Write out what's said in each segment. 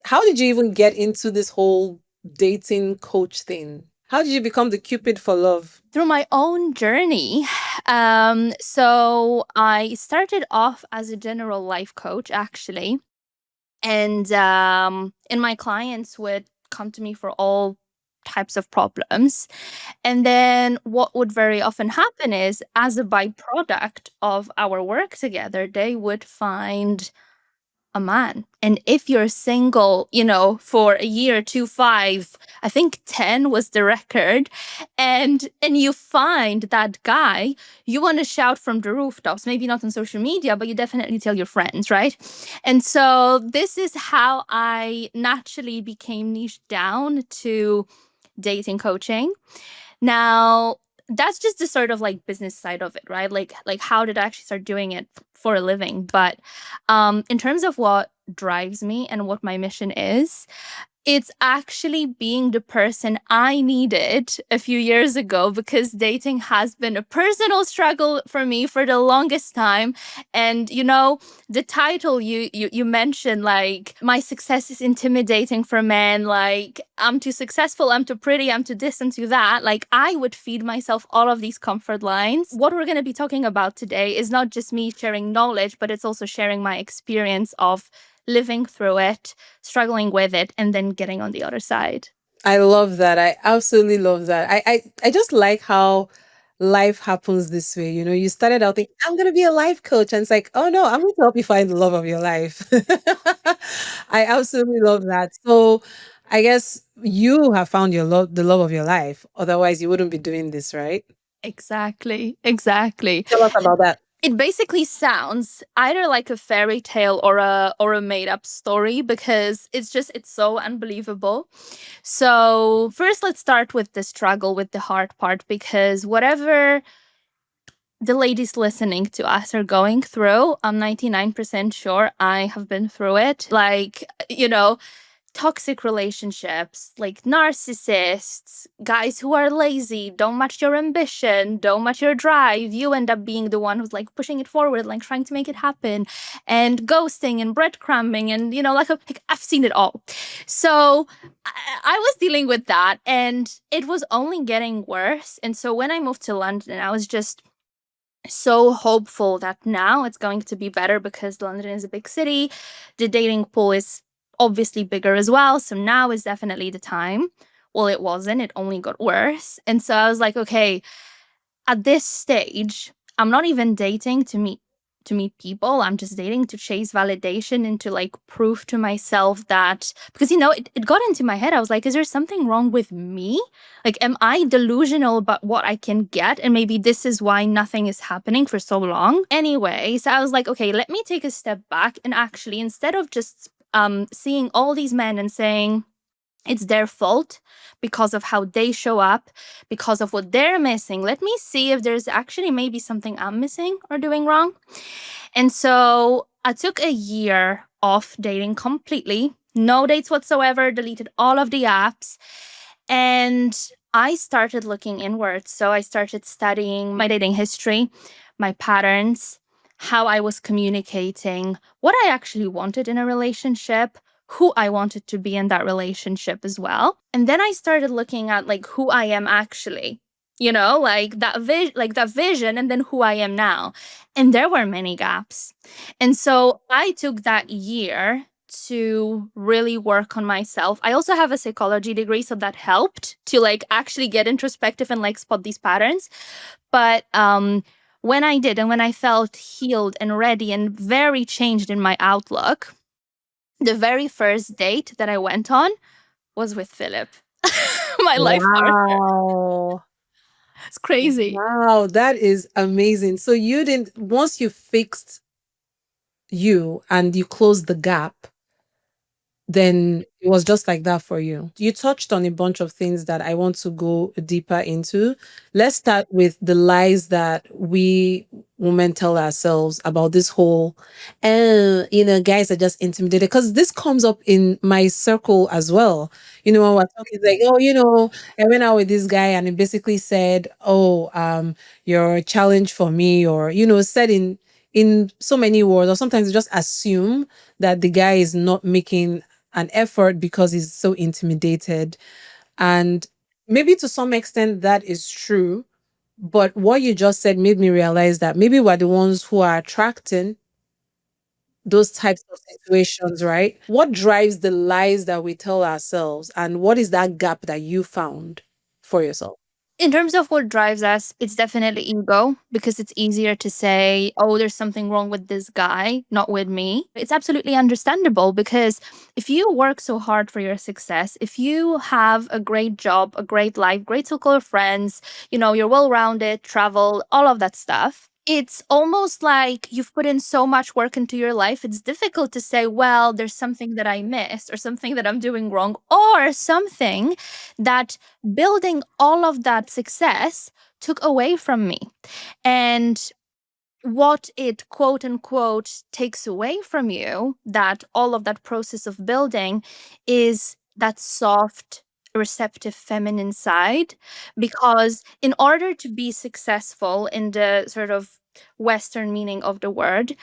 how did you even get into this whole dating coach thing? How did you become the Cupid for love? Through my own journey. So I started off as a general life coach, actually. And my clients would come to me for all types of problems. And then what would very often happen is, as a byproduct of our work together, they would find a man. And if you're single, for a year, two, five, I think 10 was the record, and you find that guy, you want to shout from the rooftops, maybe not on social media, but you definitely tell your friends, right? And so this is how I naturally became niched down to dating coaching. Now, that's just the sort of like business side of it, right? Like how did I actually start doing it for a living? But in terms of what drives me and what my mission is, it's actually being the person I needed a few years ago, because dating has been a personal struggle for me for the longest time. And the title you mentioned, like, my success is intimidating for men, like, I'm too successful, I'm too pretty, I'm too this and too that. Like, I would feed myself all of these comfort lines. What we're going to be talking about today is not just me sharing knowledge, but it's also sharing my experience of living through it, struggling with it, and then getting on the other side. I love that. I absolutely love that. I just like how life happens this way. You know, you started out thinking, I'm going to be a life coach. And it's like, oh no, I'm going to help you find the love of your life. I absolutely love that. So I guess you have found the love of your life. Otherwise, you wouldn't be doing this, right? Exactly. Exactly. Tell us about that. It basically sounds either like a fairy tale or a made up story, because it's so unbelievable. So, first let's start with the struggle, with the hard part, because whatever the ladies listening to us are going through, I'm 99% sure I have been through it. Like, toxic relationships, like narcissists, guys who are lazy, don't match your ambition, don't match your drive. You end up being the one who's like pushing it forward, like trying to make it happen, and ghosting and breadcrumbing. And, like, I've seen it all. So I was dealing with that, and it was only getting worse. And so when I moved to London, I was just so hopeful that now it's going to be better, because London is a big city. The dating pool is obviously bigger as well. So now is definitely the time. Well, it wasn't, it only got worse. And so I was like, okay, at this stage, I'm not even dating to meet people. I'm just dating to chase validation and to like prove to myself that, because it got into my head. I was like, is there something wrong with me? Like, am I delusional about what I can get? And maybe this is why nothing is happening for so long. Anyway, so I was like, okay, let me take a step back, and actually, instead of just seeing all these men and saying it's their fault because of how they show up, because of what they're missing, let me see if there's actually maybe something I'm missing or doing wrong. And so I took a year off dating completely, no dates whatsoever, deleted all of the apps, and I started looking inwards. So I started studying my dating history, my patterns, how I was communicating, what I actually wanted in a relationship, who I wanted to be in that relationship as well. And then I started looking at like who I am actually. Like that vision, and then who I am now. And there were many gaps. And so I took that year to really work on myself. I also have a psychology degree, so that helped to like actually get introspective and like spot these patterns. But when I did, and when I felt healed and ready and very changed in my outlook, the very first date that I went on was with Philip, my life partner. Wow. It's crazy. Wow, that is amazing. So you didn't, once you fixed you and you closed the gap, then it was just like that for you. You touched on a bunch of things that I want to go deeper into. Let's start with the lies that we women tell ourselves about this whole, guys are just intimidated. Because this comes up in my circle as well. When we're talking, it's like, oh, I went out with this guy and he basically said, oh, you're a challenge for me, or, said in so many words, or sometimes you just assume that the guy is not making and effort because he's so intimidated. And maybe to some extent that is true. But what you just said made me realize that maybe we're the ones who are attracting those types of situations, right? What drives the lies that we tell ourselves? And what is that gap that you found for yourself? In terms of what drives us, it's definitely ego because it's easier to say, oh, there's something wrong with this guy, not with me. It's absolutely understandable because if you work so hard for your success, if you have a great job, a great life, great circle of friends, you're well rounded, travel, all of that stuff, it's almost like you've put in so much work into your life. It's difficult to say, well, there's something that I missed or something that I'm doing wrong or something that building all of that success took away from me. And what it quote unquote takes away from you, that all of that process of building, is that soft, receptive feminine side. Because in order to be successful in the sort of Western meaning of the word,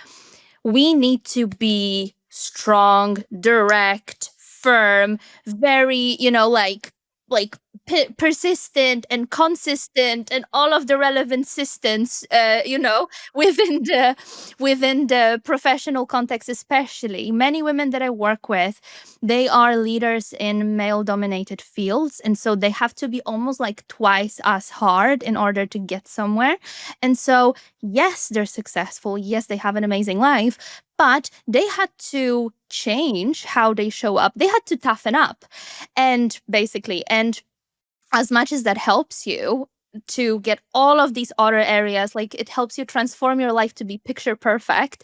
we need to be strong, direct, firm, very, like persistent and consistent and all of the relevant systems, within the professional context. Especially many women that I work with, they are leaders in male dominated fields, and so they have to be almost like twice as hard in order to get somewhere. And so yes, they're successful, yes, they have an amazing life, but they had to change how they show up. They had to toughen up, and basically, and as much as that helps you to get all of these other areas, like it helps you transform your life to be picture perfect,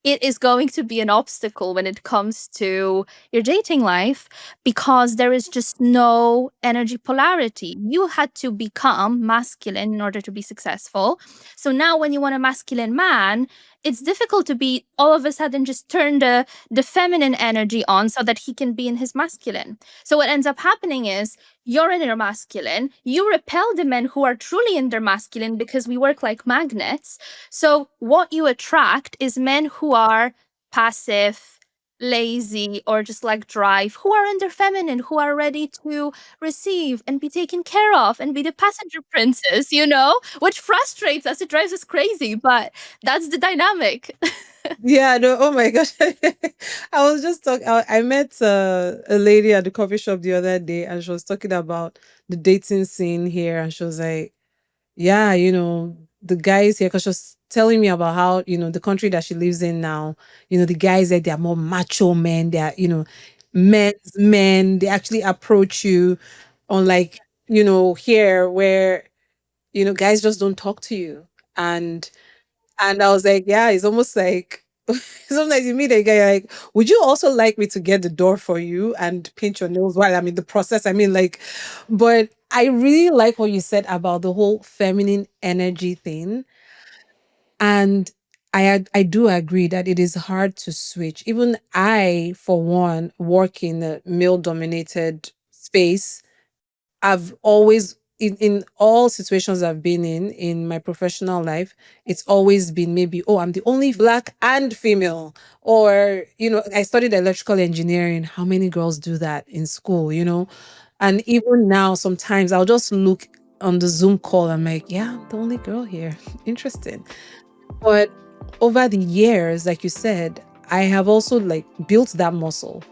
it is going to be an obstacle when it comes to your dating life because there is just no energy polarity. You had to become masculine in order to be successful. So now, when you want a masculine man, it's difficult to be all of a sudden just turn the feminine energy on so that he can be in his masculine. So what ends up happening is you're in your masculine, you repel the men who are truly in their masculine because we work like magnets. So what you attract is men who are passive, lazy, or just like drive, who are in their feminine, who are ready to receive and be taken care of and be the passenger princess, which frustrates us. It drives us crazy, but that's the dynamic. Yeah, no, oh my gosh. I was just talking, I met a lady at the coffee shop the other day, and she was talking about the dating scene here. And she was like, yeah, the guys here, because she was telling me about how, the country that she lives in now, the guys there, they're more macho men. They're, men's men. They actually approach you on like, here where, guys just don't talk to you. And I was like, yeah, it's almost like sometimes you meet a guy you're like, would you also like me to get the door for you and pinch your nails while I'm in the process? I mean, like, but I really like what you said about the whole feminine energy thing. And I do agree that it is hard to switch. Even I, for one, work in a male dominated space. I've always in all situations I've been in my professional life, it's always been maybe, oh, I'm the only black and female. Or, I studied electrical engineering. How many girls do that in school? And even now, sometimes I'll just look on the Zoom call. I'm like, yeah, I'm the only girl here. Interesting. But over the years, like you said, I have also like built that muscle